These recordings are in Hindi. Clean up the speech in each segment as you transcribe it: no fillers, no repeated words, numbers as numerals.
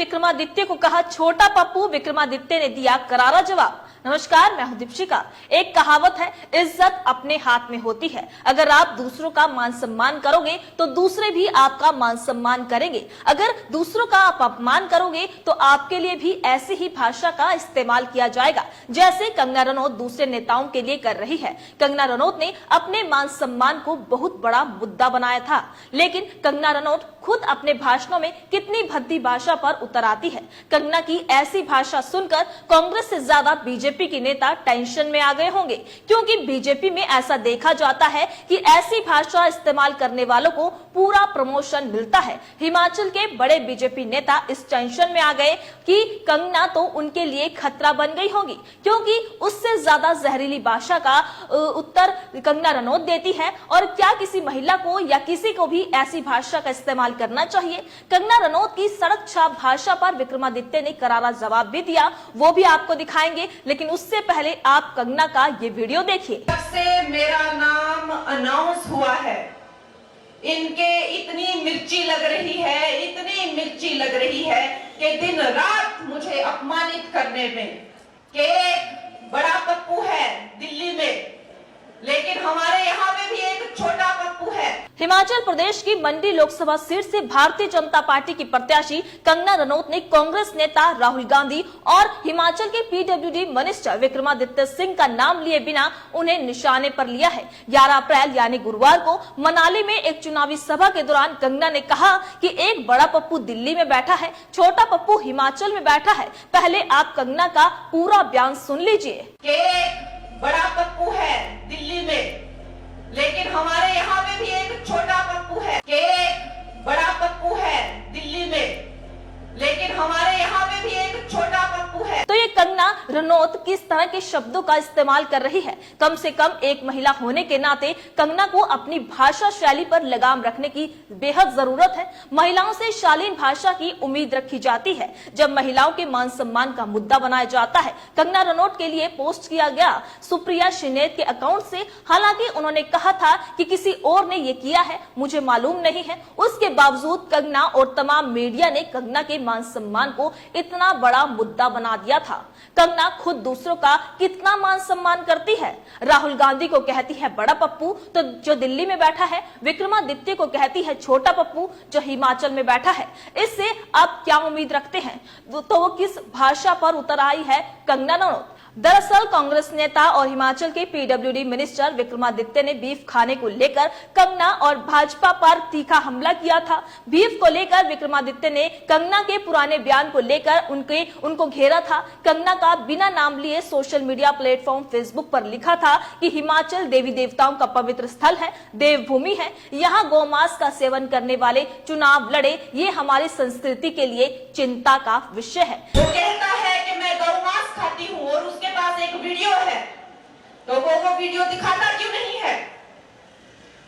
विक्रमादित्य को कहा छोटा पप्पू, विक्रमादित्य ने दिया करारा जवाब। नमस्कार, मैं हूं दीपशिका। एक कहावत है, इज्जत अपने हाथ में होती है। अगर आप दूसरों का मान सम्मान करोगे तो दूसरे भी आपका मान सम्मान करेंगे। अगर दूसरों का आप अपमान करोगे तो आपके लिए भी ऐसी ही भाषा का इस्तेमाल किया जाएगा जैसे कंगना रनौत दूसरे नेताओं के लिए कर रही है। कंगना रनौत ने अपने मान सम्मान को बहुत बड़ा मुद्दा बनाया था, लेकिन कंगना रनौत खुद अपने भाषणों में कितनी भद्दी भाषा पर उतर आती है। कंगना की ऐसी भाषा सुनकर कांग्रेस से ज्यादा बीजेपी के नेता टेंशन में आ गए होंगे, क्योंकि बीजेपी में ऐसा देखा जाता है कि ऐसी भाषा इस्तेमाल करने वालों को पूरा प्रमोशन मिलता है। हिमाचल के बड़े बीजेपी नेता इस टेंशन में आ गए कि कंगना तो उनके लिए खतरा बन गई होगी, क्योंकि उससे ज्यादा जहरीली भाषा का उत्तर कंगना रनौत देती है। और क्या किसी महिला को या किसी को भी ऐसी भाषा का इस्तेमाल करना चाहिए? कंगना रनौत की सड़क छाप भाषा पर विक्रमादित्य ने करारा जवाब भी दिया, वो भी आपको दिखाएंगे, लेकिन उससे पहले आप कंगना का ये वीडियो देखिए। जब से मेरा नाम अनाउंस हुआ है, इनके इतनी मिर्ची लग रही है, इतनी मिर्ची लग रही है कि दिन रात मुझे अपमानित करने में कि एक बड़ा पप्पू है दिल्ली में, लेकिन हमारे यहाँ में भी एक छोटा पप्पू है। हिमाचल प्रदेश की मंडी लोकसभा सीट से भारतीय जनता पार्टी की प्रत्याशी कंगना रनौत ने कांग्रेस नेता राहुल गांधी और हिमाचल के पीडब्ल्यूडी मिनिस्टर विक्रमादित्य सिंह का नाम लिए बिना उन्हें निशाने पर लिया है। 11 अप्रैल यानी गुरुवार को मनाली में एक चुनावी सभा के दौरान कंगना ने कहा कि एक बड़ा पप्पू दिल्ली में बैठा है, छोटा पप्पू हिमाचल में बैठा है। पहले आप कंगना का पूरा बयान सुन लीजिए। बड़ा पप्पू है दिल्ली में, लेकिन हमारे यहाँ में भी एक छोटा पप्पू है। एक बड़ा पप्पू है दिल्ली में, लेकिन हमारे यहाँ में भी एक छोटा पप्पू है। तो ये कंगना रनौत किस तरह के शब्दों का इस्तेमाल कर रही है? कम से कम एक महिला होने के नाते कंगना को अपनी भाषा शैली पर लगाम रखने की बेहद जरूरत है। महिलाओं से शालीन भाषा की उम्मीद रखी जाती है जब महिलाओं के मान सम्मान का मुद्दा बनाया जाता है। कंगना रनौत के लिए पोस्ट किया गया सुप्रिया शिनेत के अकाउंट से, हालांकि उन्होंने कहा था कि किसी और ने ये किया है, मुझे मालूम नहीं है। उसके बावजूद कंगना और तमाम मीडिया ने कंगना के मान सम्मान को इतना बड़ा मुद्दा बना दिया था। कंगना खुद दूसरों का कितना मान सम्मान करती है। राहुल गांधी को कहती है बड़ा पप्पू, तो जो दिल्ली में बैठा है। विक्रमादित्य को कहती है छोटा पप्पू, जो हिमाचल में बैठा है। इससे आप क्या उम्मीद रखते हैं? तो वो किस भाषा पर उतर आई है कंगना रनौत? दरअसल कांग्रेस नेता और हिमाचल के पीडब्ल्यूडी मिनिस्टर विक्रमादित्य ने बीफ खाने को लेकर कंगना और भाजपा पर तीखा हमला किया था। बीफ को लेकर विक्रमादित्य ने कंगना के पुराने बयान को लेकर उनको घेरा था। कंगना का बिना नाम लिए सोशल मीडिया प्लेटफॉर्म फेसबुक पर लिखा था कि हिमाचल देवी देवताओं का पवित्र स्थल है, देवभूमि है, यहाँ गौमांस का सेवन करने वाले चुनाव लड़े, ये हमारी संस्कृति के लिए चिंता का विषय है। वो कहता है कि मैं गौमांस खाती हूँ और उसके पास एक वीडियो है, तो वो वीडियो दिखाता क्यों नहीं है?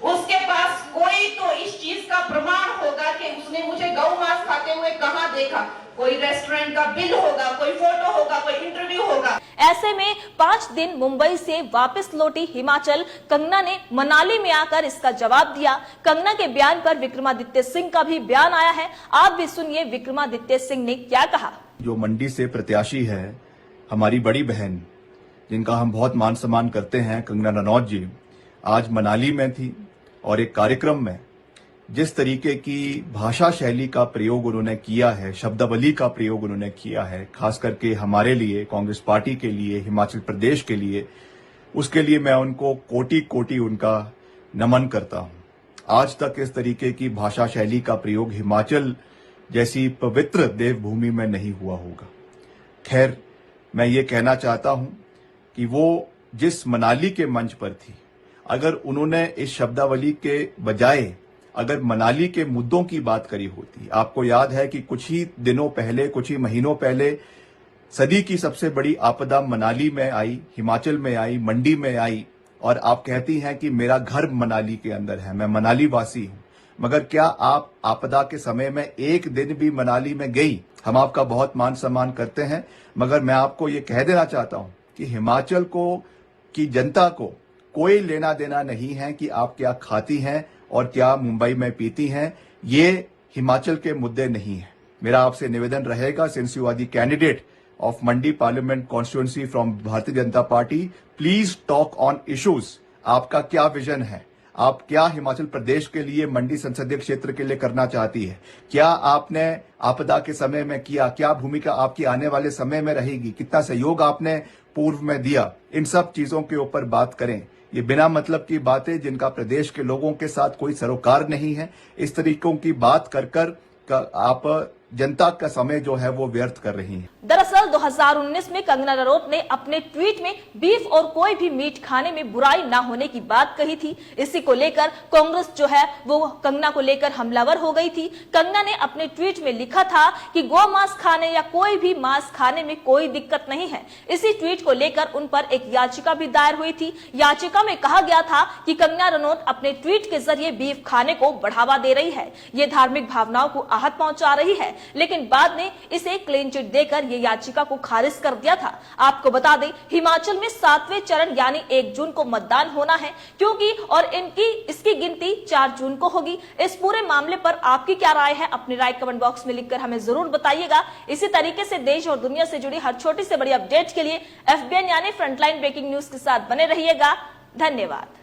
उसके पास कोई तो इस चीज का प्रमाण होगा कि उसने मुझे गौमांस खाते हुए कहां देखा। कोई रेस्टोरेंट का बिल होगा, कोई फोटो होगा, कोई इंटरव्यू होगा। ऐसे में 5 दिन मुंबई से वापस लौटी हिमाचल कंगना ने मनाली में आकर इसका जवाब दिया। कंगना के बयान पर विक्रमादित्य सिंह का भी बयान आया है। आप भी सुनिए विक्रमादित्य सिंह ने क्या कहा। जो मंडी से प्रत्याशी है, हमारी बड़ी बहन, जिनका हम बहुत मान सम्मान करते हैं, कंगना रनौत जी, आज मनाली में थी और एक कार्यक्रम में जिस तरीके की भाषा शैली का प्रयोग उन्होंने किया है, शब्दावली का प्रयोग उन्होंने किया है, खास करके हमारे लिए, कांग्रेस पार्टी के लिए, हिमाचल प्रदेश के लिए, उसके लिए मैं उनको कोटि कोटि उनका नमन करता हूं। आज तक इस तरीके की भाषा शैली का प्रयोग हिमाचल जैसी पवित्र देवभूमि में नहीं हुआ होगा। खैर, मैं ये कहना चाहता हूं कि वो जिस मनाली के मंच पर थी, अगर उन्होंने इस शब्दावली के बजाय अगर मनाली के मुद्दों की बात करी होती। आपको याद है कि कुछ ही दिनों पहले, कुछ ही महीनों पहले सदी की सबसे बड़ी आपदा मनाली में आई, हिमाचल में आई, मंडी में आई, और आप कहती हैं कि मेरा घर मनाली के अंदर है, मैं मनाली वासी हूं। मगर क्या आप आपदा के समय में एक दिन भी मनाली में गई? हम आपका बहुत मान सम्मान करते हैं, मगर मैं आपको ये कह देना चाहता हूं कि हिमाचल की जनता को कोई लेना देना नहीं है कि आप क्या खाती हैं और क्या मुंबई में पीती हैं। ये हिमाचल के मुद्दे नहीं है। मेरा आपसे निवेदन रहेगा, since you are the candidate of Mandi parliament constituency from Bharatiya Janata Party, please talk on issues. आपका क्या विजन है? आप क्या हिमाचल प्रदेश के लिए, मंडी संसदीय क्षेत्र के लिए करना चाहती है? क्या आपने आपदा के समय में किया? क्या भूमिका आपकी आने वाले समय में रहेगी? कितना सहयोग आपने पूर्व में दिया? इन सब चीजों के ऊपर बात करें। ये बिना मतलब की बातें जिनका प्रदेश के लोगों के साथ कोई सरोकार नहीं है, इस तरीकों की बात कर आप जनता का समय जो है वो व्यर्थ कर रही हैं। दरअसल 2019 में कंगना रनौत ने अपने ट्वीट में बीफ और कोई भी मीट खाने में बुराई ना होने की बात कही थी। इसी को लेकर कांग्रेस जो है वो कंगना को लेकर हमलावर हो गई थी। कंगना ने अपने ट्वीट में लिखा था कि गौ मांस खाने या कोई भी मांस खाने में कोई दिक्कत नहीं है। इसी ट्वीट को लेकर उन पर एक याचिका भी दायर हुई थी। याचिका में कहा गया था कि कंगना रनौत अपने ट्वीट के जरिए बीफ खाने को बढ़ावा दे रही है, ये धार्मिक भावनाओं को आहत पहुंचा रही है, लेकिन बाद में इसे क्लीन चिट देकर ये याचिका को खारिज कर दिया था। आपको बता दें, हिमाचल में 7वें चरण यानी 1 जून को मतदान होना है, क्योंकि और इसकी गिनती 4 जून को होगी। इस पूरे मामले पर आपकी क्या राय है? अपनी राय कमेंट बॉक्स में लिखकर हमें जरूर बताइएगा। इसी तरीके से देश और दुनिया से जुड़ी हर छोटी से बड़ी अपडेट के लिए FBN यानी फ्रंटलाइन ब्रेकिंग न्यूज के साथ बने रहिएगा। धन्यवाद।